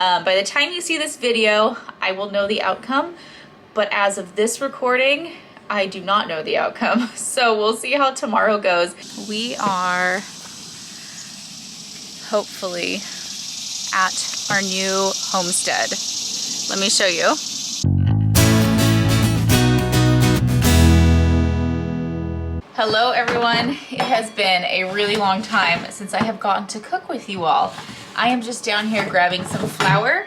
By the time you see this video, I will know the outcome, but as of this recording, I do not know the outcome. So we'll see how tomorrow goes. We are hopefully at our new homestead. Let me show you. Hello everyone. It has been a really long time since I have gotten to cook with you all. I am just down here grabbing some flour.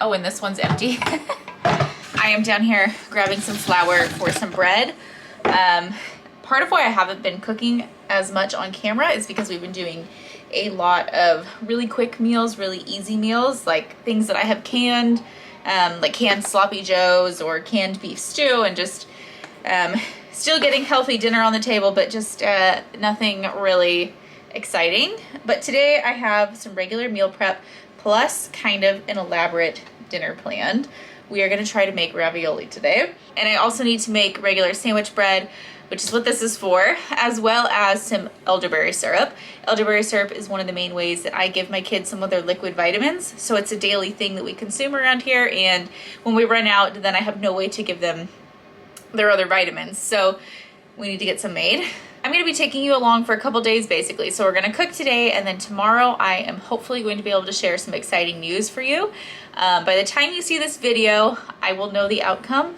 Oh, and this one's empty. I am down here grabbing some flour for some bread. Part of why I haven't been cooking as much on camera is because we've been doing a lot of really quick meals, really easy meals, like things that I have canned, like canned sloppy joes or canned beef stew, and just still getting healthy dinner on the table, but just nothing really exciting. But today I have some regular meal prep plus kind of an elaborate dinner planned. We are going to try to make ravioli today. And I also need to make regular sandwich bread, which is what this is for, as well as some elderberry syrup. Elderberry syrup is one of the main ways that I give my kids some of their liquid vitamins. So it's a daily thing that we consume around here. And when we run out, then I have no way to give them their other vitamins. So we need to get some made. I'm going to be taking you along for a couple days basically. So we're going to cook today, and then tomorrow I am hopefully going to be able to share some exciting news for you. By the time you see this video, I will know the outcome,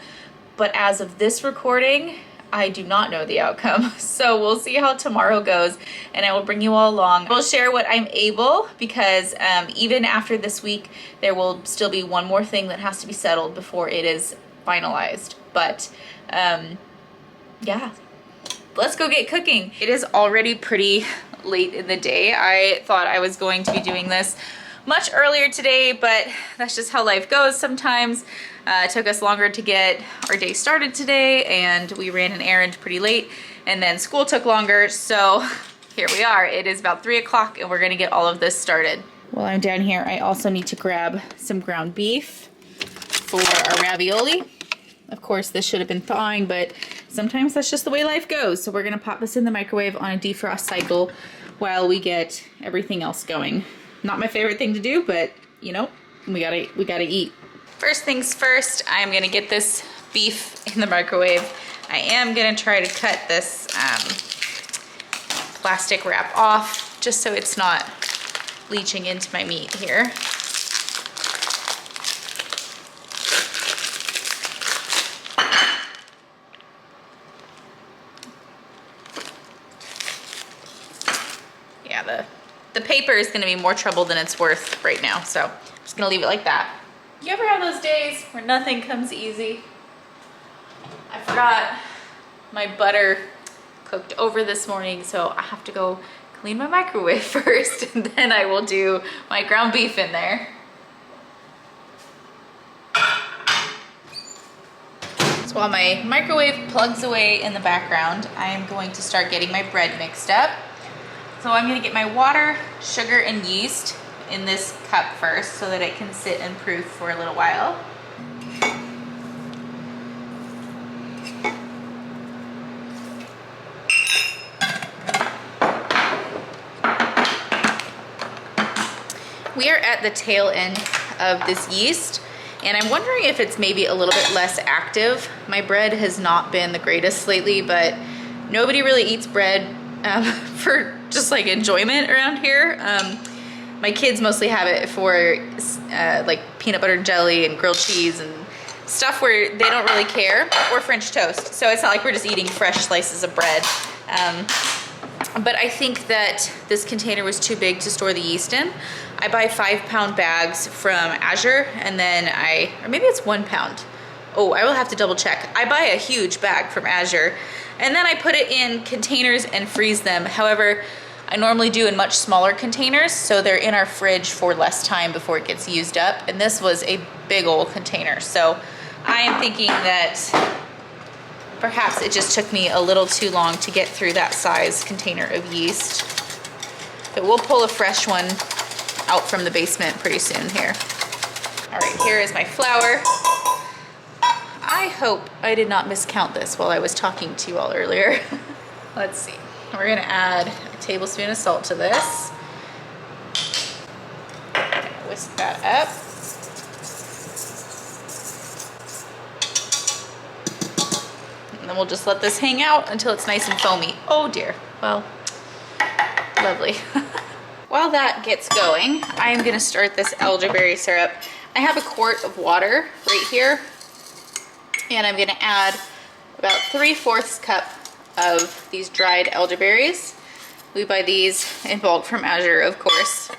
but as of this recording, I do not know the outcome. So we'll see how tomorrow goes, and I will bring you all along. We'll share what I'm able, because even after this week, there will still be one more thing that has to be settled before it is finalized. But yeah. Let's go get cooking. It is already pretty late in the day. I thought I was going to be doing this much earlier today, but that's just how life goes sometimes. It took us longer to get our day started today, and we ran an errand pretty late, and then school took longer, so here we are. It is about 3 o'clock, and we're gonna get all of this started. While I'm down here, I also need to grab some ground beef for our ravioli. Of course, this should have been thawing, but sometimes that's just the way life goes. So we're gonna pop this in the microwave on a defrost cycle while we get everything else going. Not my favorite thing to do, but you know, we gotta eat. First things first, I'm gonna get this beef in the microwave. I am gonna try to cut this plastic wrap off just so it's not leaching into my meat here. The paper is gonna be more trouble than it's worth right now, so I'm just gonna leave it like that. You ever have those days where nothing comes easy? I forgot my butter cooked over this morning, so I have to go clean my microwave first, and then I will do my ground beef in there. So while my microwave plugs away in the background, I am going to start getting my bread mixed up. So I'm gonna get my water, sugar, and yeast in this cup first so that it can sit and proof for a little while. We are at the tail end of this yeast, and I'm wondering if it's maybe a little bit less active. My bread has not been the greatest lately, but nobody really eats bread for just like enjoyment around here. My kids mostly have it for like peanut butter and jelly and grilled cheese and stuff where they don't really care, or French toast. So it's not like we're just eating fresh slices of bread. But I think that this container was too big to store the yeast in. I buy 5-pound bags from Azure, and then or maybe it's 1 pound. Oh, I will have to double check. I buy a huge bag from Azure, and then I put it in containers and freeze them. However, I normally do in much smaller containers, so they're in our fridge for less time before it gets used up. And this was a big old container. So I am thinking that perhaps it just took me a little too long to get through that size container of yeast. But we'll pull a fresh one out from the basement pretty soon here. All right, here is my flour. I hope I did not miscount this while I was talking to you all earlier. Let's see. We're gonna add a tablespoon of salt to this. Whisk that up. then we'll just let this hang out until it's nice and foamy. Oh dear, well, lovely. While that gets going, I'm gonna start this elderberry syrup. I have a quart of water right here, and I'm gonna add about 3/4 cup of these dried elderberries. We buy these in bulk from Azure, of course.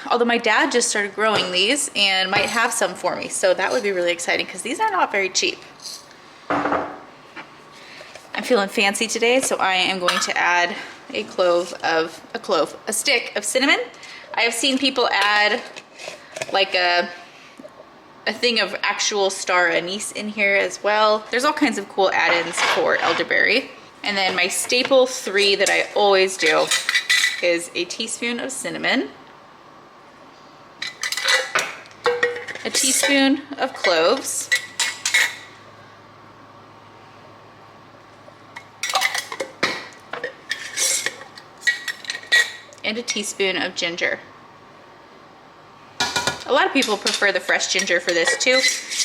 Although my dad just started growing these and might have some for me, so that would be really exciting because these are not very cheap. I'm feeling fancy today, so I am going to add a stick of cinnamon. I have seen people add like a thing of actual star anise in here as well. There's all kinds of cool add-ins for elderberry. And then my staple 3 that I always do is a teaspoon of cinnamon, a teaspoon of cloves, and a teaspoon of ginger. A lot of people prefer the fresh ginger for this too.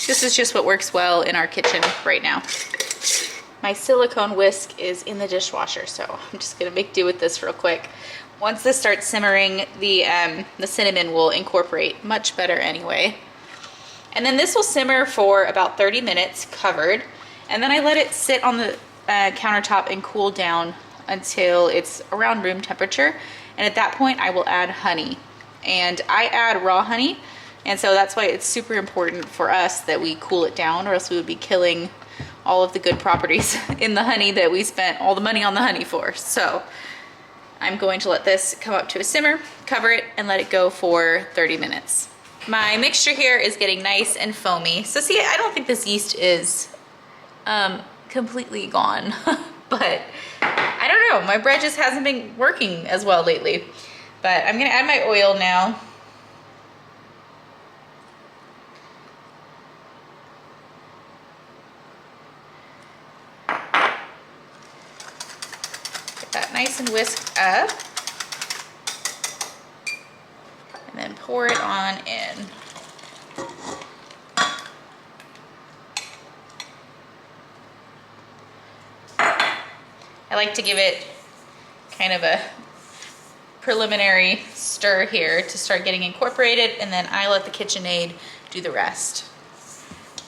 This is just what works well in our kitchen right now. My silicone whisk is in the dishwasher, so I'm just gonna make do with this real quick. Once this starts simmering, the cinnamon will incorporate much better anyway. And then this will simmer for about 30 minutes covered, and then I let it sit on the countertop and cool down until it's around room temperature. And at that point, I will add honey. And I add raw honey, and so that's why it's super important for us that we cool it down, or else we would be killing all of the good properties in the honey that we spent all the money on the honey for. So I'm going to let this come up to a simmer, cover it, and let it go for 30 minutes. My mixture here is getting nice and foamy. So see, I don't think this yeast is completely gone, but I don't know, my bread just hasn't been working as well lately. But I'm gonna add my oil now. Get that nice and whisked up. And then pour it on in. I like to give it kind of a preliminary stir here to start getting incorporated, and then I let the KitchenAid do the rest.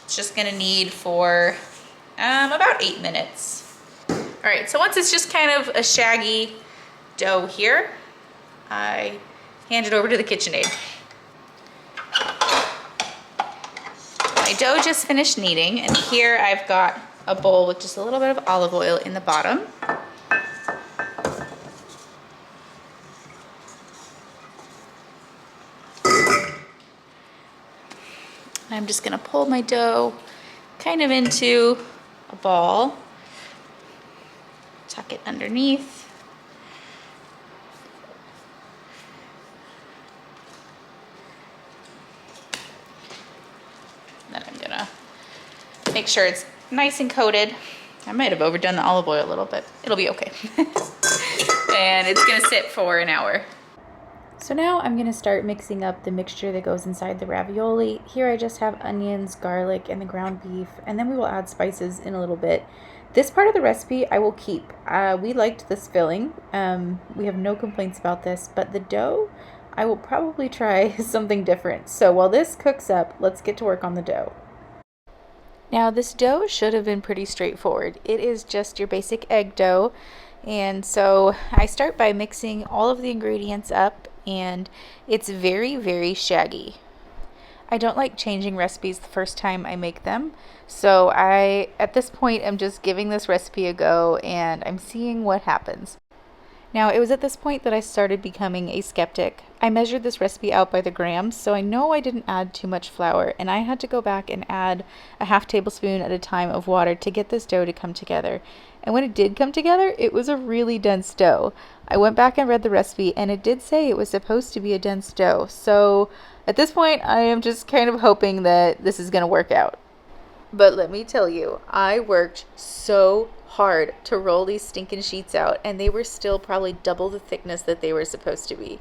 It's just gonna need for about 8 minutes. All right, so once it's just kind of a shaggy dough here, I hand it over to the KitchenAid. My dough just finished kneading, and here I've got a bowl with just a little bit of olive oil in the bottom. I'm just gonna pull my dough kind of into a ball, tuck it underneath. Then I'm gonna make sure it's nice and coated. I might have overdone the olive oil a little bit. It'll be okay. And it's gonna sit for an hour. So now I'm going to start mixing up the mixture that goes inside the ravioli. Here I just have onions, garlic, and the ground beef, and then we will add spices in a little bit. This part of the recipe I will keep. We liked this filling. We have no complaints about this, but the dough, I will probably try something different. So while this cooks up, let's get to work on the dough. Now this dough should have been pretty straightforward. It is just your basic egg dough. And so I start by mixing all of the ingredients up, and it's very, very shaggy. I don't like changing recipes the first time I make them, so at this point, am just giving this recipe a go, and I'm seeing what happens. Now, it was at this point that I started becoming a skeptic. I measured this recipe out by the grams, so I know I didn't add too much flour, and I had to go back and add a half tablespoon at a time of water to get this dough to come together. And when it did come together, it was a really dense dough. I went back and read the recipe, and it did say it was supposed to be a dense dough. So at this point, I am just kind of hoping that this is going to work out. But let me tell you, I worked so hard to roll these stinking sheets out, and they were still probably double the thickness that they were supposed to be.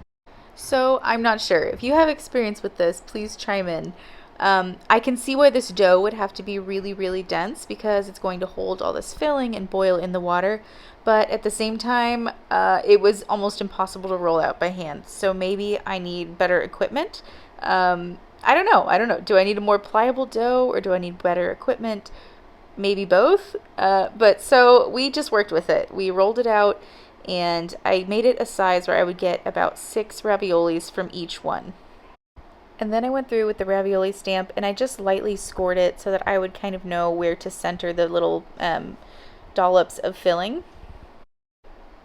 So I'm not sure. If you have experience with this, please chime in. I can see why this dough would have to be really, really dense because it's going to hold all this filling and boil in the water. But at the same time, it was almost impossible to roll out by hand. So maybe I need better equipment. I don't know. Do I need a more pliable dough or do I need better equipment? Maybe both. But so we just worked with it. We rolled it out and I made it a size where I would get about 6 raviolis from each one. And then I went through with the ravioli stamp and I just lightly scored it so that I would kind of know where to center the little dollops of filling.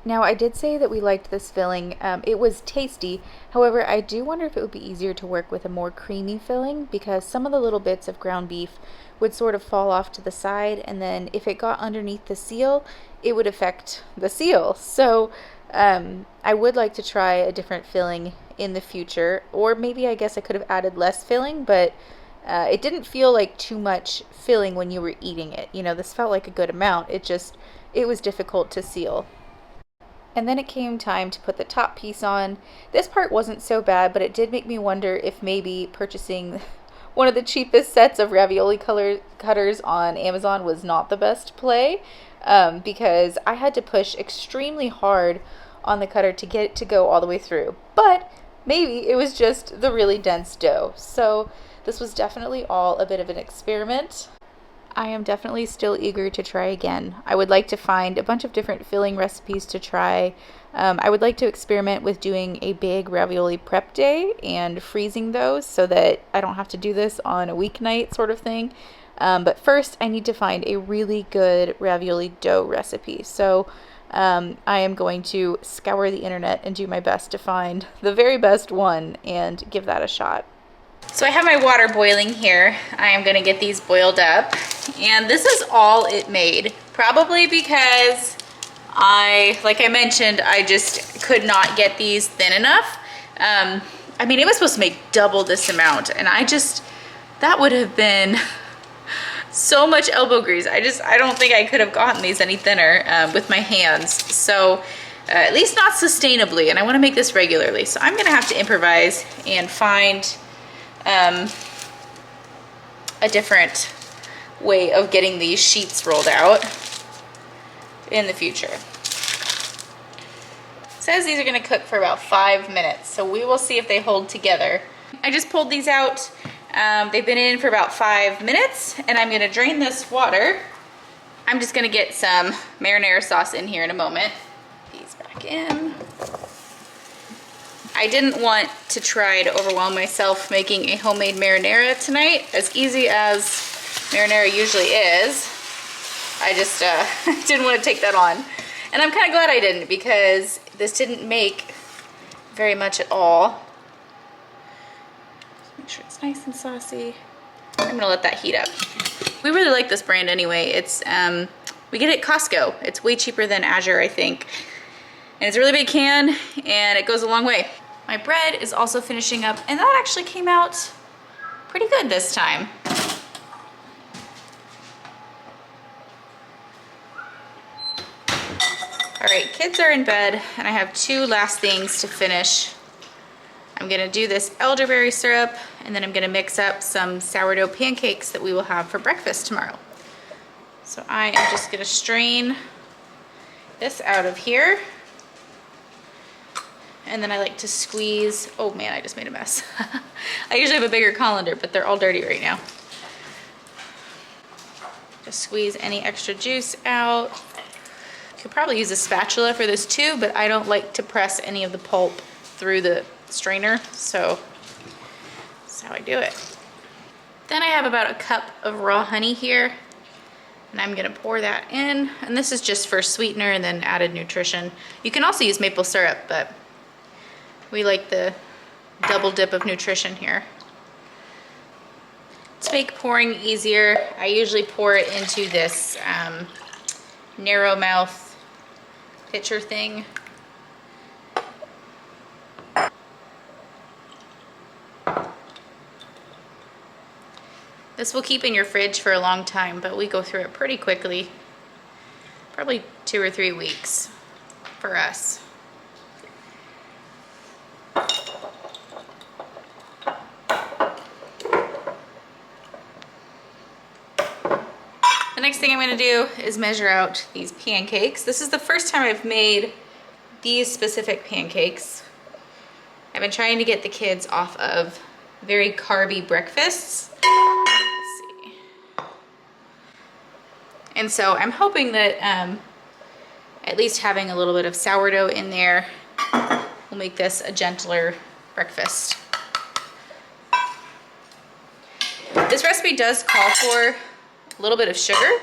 Now, I did say that we liked this filling. It was tasty. However, I do wonder if it would be easier to work with a more creamy filling because some of the little bits of ground beef would sort of fall off to the side, and then if it got underneath the seal, it would affect the seal. So I would like to try a different filling in the future, or maybe I guess I could have added less filling, but it didn't feel like too much filling when you were eating it. You know, this felt like a good amount. It was difficult to seal. And then it came time to put the top piece on. This part wasn't so bad, but it did make me wonder if maybe purchasing one of the cheapest sets of ravioli cutters on Amazon was not the best play, because I had to push extremely hard on the cutter to get it to go all the way through. But maybe it was just the really dense dough. So this was definitely all a bit of an experiment. I am definitely still eager to try again. I would like to find a bunch of different filling recipes to try. I would like to experiment with doing a big ravioli prep day and freezing those so that I don't have to do this on a weeknight sort of thing. But first, I need to find a really good ravioli dough recipe. So I am going to scour the internet and do my best to find the very best one and give that a shot. So I have my water boiling here. I am gonna get these boiled up. And this is all it made. Probably because like I mentioned, I just could not get these thin enough. I mean, it was supposed to make double this amount. And that would have been so much elbow grease. I don't think I could have gotten these any thinner with my hands. So at least not sustainably. And I wanna make this regularly. So I'm gonna have to improvise and find a different way of getting these sheets rolled out in the future. It says these are going to cook for about 5 minutes, so we will see if they hold together. I just pulled these out. They've been in for about 5 minutes, and I'm going to drain this water. I'm just going to get some marinara sauce in here in a moment. These back in. I didn't want to try to overwhelm myself making a homemade marinara tonight. As easy as marinara usually is, I just didn't want to take that on. And I'm kind of glad I didn't because this didn't make very much at all. Just make sure it's nice and saucy. I'm gonna let that heat up. We really like this brand anyway. It's we get it at Costco. It's way cheaper than Azure, I think. And it's a really big can and it goes a long way. My bread is also finishing up, and that actually came out pretty good this time. All right, kids are in bed, and I have 2 last things to finish. I'm gonna do this elderberry syrup, and then I'm gonna mix up some sourdough pancakes that we will have for breakfast tomorrow. So I am just gonna strain this out of here. And then I like to squeeze, oh man, I just made a mess. I usually have a bigger colander, but they're all dirty right now. Just squeeze any extra juice out. You could probably use a spatula for this too, but I don't like to press any of the pulp through the strainer, so that's how I do it. Then I have about a cup of raw honey here, and I'm gonna pour that in. And this is just for sweetener and then added nutrition. You can also use maple syrup, but we like the double dip of nutrition here. To make pouring easier, I usually pour it into this narrow mouth pitcher thing. This will keep in your fridge for a long time, but we go through it pretty quickly. Probably 2 or 3 weeks for us. The next thing I'm gonna do is measure out these pancakes. This is the first time I've made these specific pancakes. I've been trying to get the kids off of very carby breakfasts. Let's see. And so I'm hoping that at least having a little bit of sourdough in there will make this a gentler breakfast. This recipe does call for a little bit of sugar.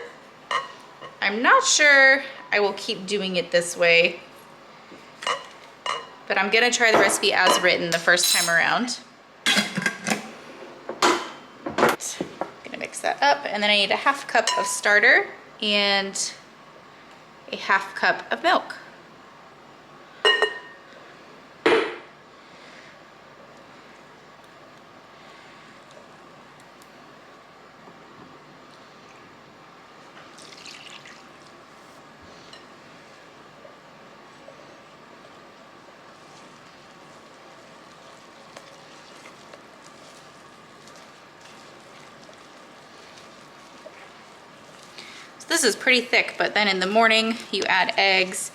I'm not sure I will keep doing it this way, but I'm gonna try the recipe as written the first time around. Gonna mix that up, and then I need a 1/2 cup of starter and a 1/2 cup of milk. This is pretty thick, but then in the morning you add eggs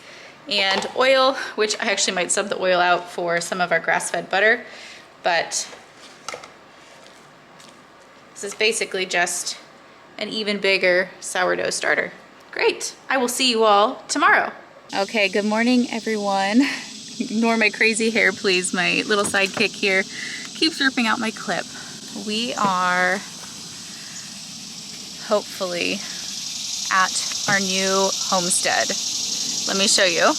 and oil, which I actually might sub the oil out for some of our grass-fed butter, but this is basically just an even bigger sourdough starter. Great, I will see you all tomorrow. Okay, good morning everyone. Ignore my crazy hair, please. My little sidekick here keeps ripping out my clip. We are hopefully at our new homestead. Let me show you.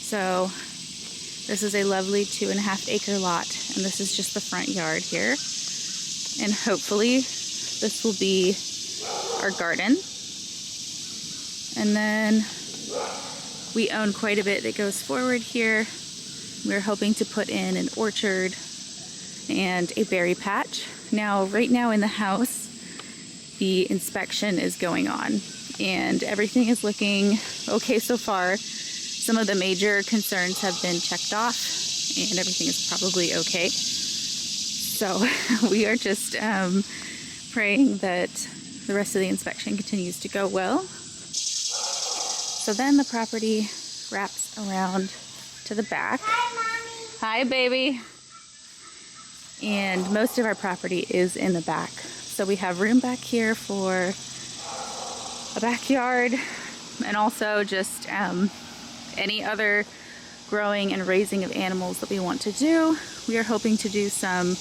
So this is a lovely 2.5 acre lot, and this is just the front yard here. And hopefully this will be our garden. And then we own quite a bit that goes forward here. We're hoping to put in an orchard and a berry patch. Now, right now in the house, the inspection is going on and everything is looking okay so far. Some of the major concerns have been checked off and everything is probably okay. So we are just praying that the rest of the inspection continues to go well. So then the property wraps around to the back. Hi, baby. And most of our property is in the back. So we have room back here for a backyard and also just any other growing and raising of animals that we want to do. We are hoping to do some,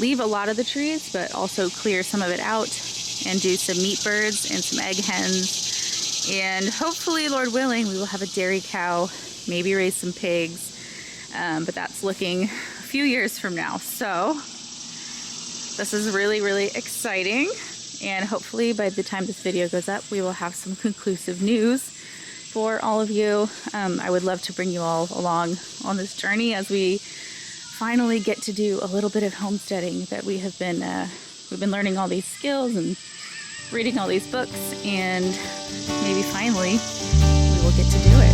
leave a lot of the trees, but also clear some of it out and do some meat birds and some egg hens. And hopefully, Lord willing, we will have a dairy cow, maybe raise some pigs, but that's looking a few years from now. So this is really, really exciting, and hopefully by the time this video goes up, we will have some conclusive news for all of you. I would love to bring you all along on this journey as we finally get to do a little bit of homesteading that we have been, we've been learning all these skills and reading all these books, and maybe finally we will get to do it.